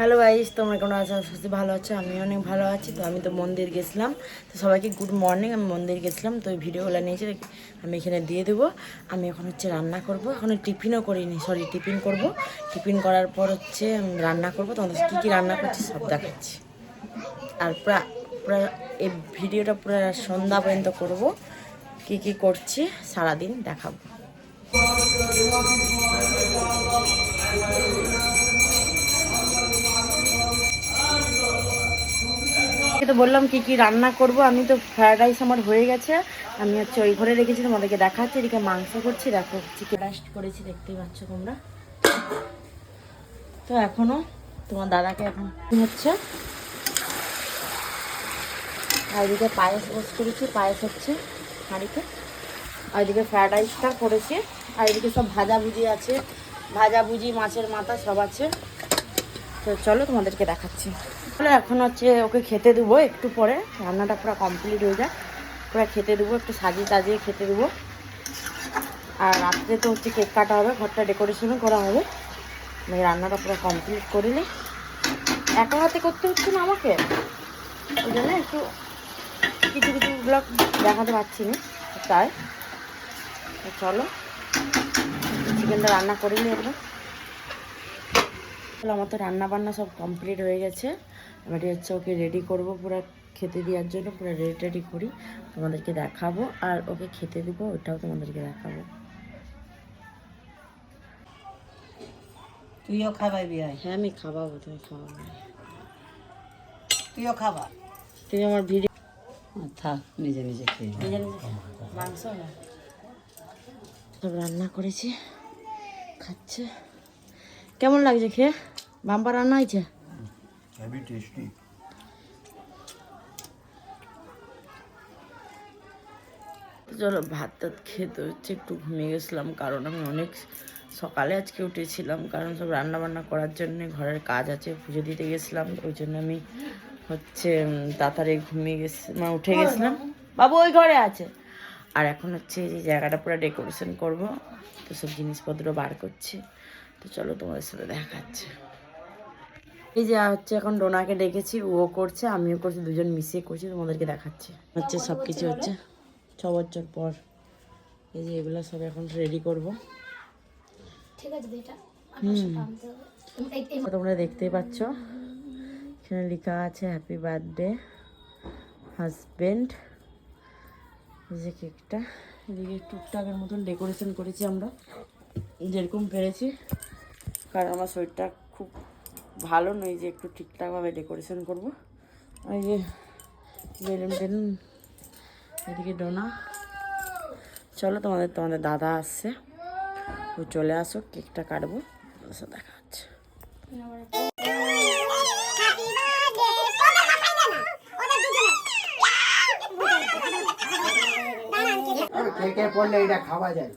Hello guys, তোমরা কেমন আছো? আশা ভালো আছো। আমি অনেক ভালো আছি। তো আমি তো মন্দির গেছিলাম। তো সবাইকে গুড মর্নিং। আমি মন্দির গেছিলাম, তো এই ভিডিওগুলো নিয়েছি আমি এখানে দিয়ে দেবো। আমি এখন রান্না করব। এখন টিফিনও করিনি, টিফিন করব। টিফিন করার পর রান্না করব। তোমাদের কী কী রান্না করছি সব দেখাচ্ছি। আর পুরা পুরা এই ভিডিওটা পুরো সন্ধ্যা পর্যন্ত করব। কী কী করছি সারাদিন দেখাবো। তো বললাম কি কি রান্না করব। আমি তো ফ্রায়েড রাইস আমার হয়ে গেছে। আমি ওই ঘরে রেখেছি, তোমাদেরকে দেখাচ্ছি। এদিকে মাংস করছি, দেখো চিকেন রাইস করেছি, দেখতেই পাচ্ছ তোমরা। তো এখনো তোমার দাদাকে এখন হচ্ছে, আর এদিকে পায়েস বস করেছি, পায়েস হচ্ছে হাঁড়িতে। আর এদিকে ফ্রায়েড রাইসটা করেছি। আর এদিকে সব ভাজাভুজি আছে, ভাজাভুজি মাছের মাথা সব আছে। তো চলো তোমাদেরকে দেখাচ্ছি। তাহলে এখন ওকে খেতে দেবো একটু পরে। রান্নাটা পুরো কমপ্লিট হয়ে যায়, পুরো খেতে দেবো, একটু সাজিয়ে টাজিয়ে খেতে দেবো। আর রাত্রে তো কেক কাটা হবে, ঘরটা ডেকোরেশনও করা হবে। আমি রান্নাটা পুরো কমপ্লিট করে নিই। একা হাতে করতে হচ্ছে না আমাকে, ওই জন্য একটু কিছু কিছু ব্লগ দেখাতে পারছি না, তাই। চলো চিকেনটা রান্না করে নিই একদম। আমার তো রান্না বান্না সব কমপ্লিট হয়ে গেছে। এবারে ওকে রেডি করবো পুরো খেতে দেওয়ার জন্য। পুরো রেডি টেডি করি, তোমাদেরকে দেখাবো। আর ওকে খেতে দেবো, ওটাও তোমাদেরকে দেখাবো। তুইও খাবাবি? হ্যাঁ আমি খাওয়াবো, তুমি খাওয়াবো। তুইও খাবা? তুমি আমার ভিডিও থাক, নিজে নিজে খেয়ে নিজে নিজে মাংস না সব রান্না করেছি, খাচ্ছে। কেমন লাগছে খেয়ে? বাম্পার রান্না হয়েছে, হেভি টেস্টি। চলো ভাত টাত খেতে হচ্ছে। একটু ঘুমিয়ে গেছিলাম, কারণ আমি অনেক সকালে আজকে উঠেছিলাম, কারণ সব রান্না বান্না করার জন্য ঘরের কাজ আছে, পুজো দিতে গেছিলাম। ওই জন্য আমি তাড়াতাড়ি ঘুমিয়ে গেছি, মানে উঠে গেছিলাম। বাবু ওই ঘরে আছে। আর এখন এই যে জায়গাটা পুরো ডেকোরেশন করব, তো সব জিনিসপত্র বার করছি। তো চলো তোমাদের সাথে দেখাচ্ছে। এই যে এখন ডোনাকে ডেকেছি, ও করছে, আমিও করছি, দুজন মিশিয়ে করছি, তোমাদেরকে দেখাচ্ছি। সব কিছু হচ্ছে 6 বছর পর। এই যে এগুলো সব এখন রেডি করব। ঠিক আছে, তোমরা দেখতেই পাচ্ছ, এখানে লেখা আছে হ্যাপি বার্থডে হাজবেন্ড। এই যে কেকটা, এদিকে টুকটাকের মতন ডেকোরেশন করেছি আমরা যেরকম পেরেছি, কারণ আমার শরীরটা খুব ভালো নয় যে একটু ঠিকঠাকভাবে ডেকোরেশন করব। এই যে বেলুন টেলুন, এদিকে ডোনা। চলো তোমাদের দাদা আসছে, ও চলে আসো, কেকটা কাটবো, দেখা হচ্ছে। কেকে পড়লে এটা খাওয়া যায়।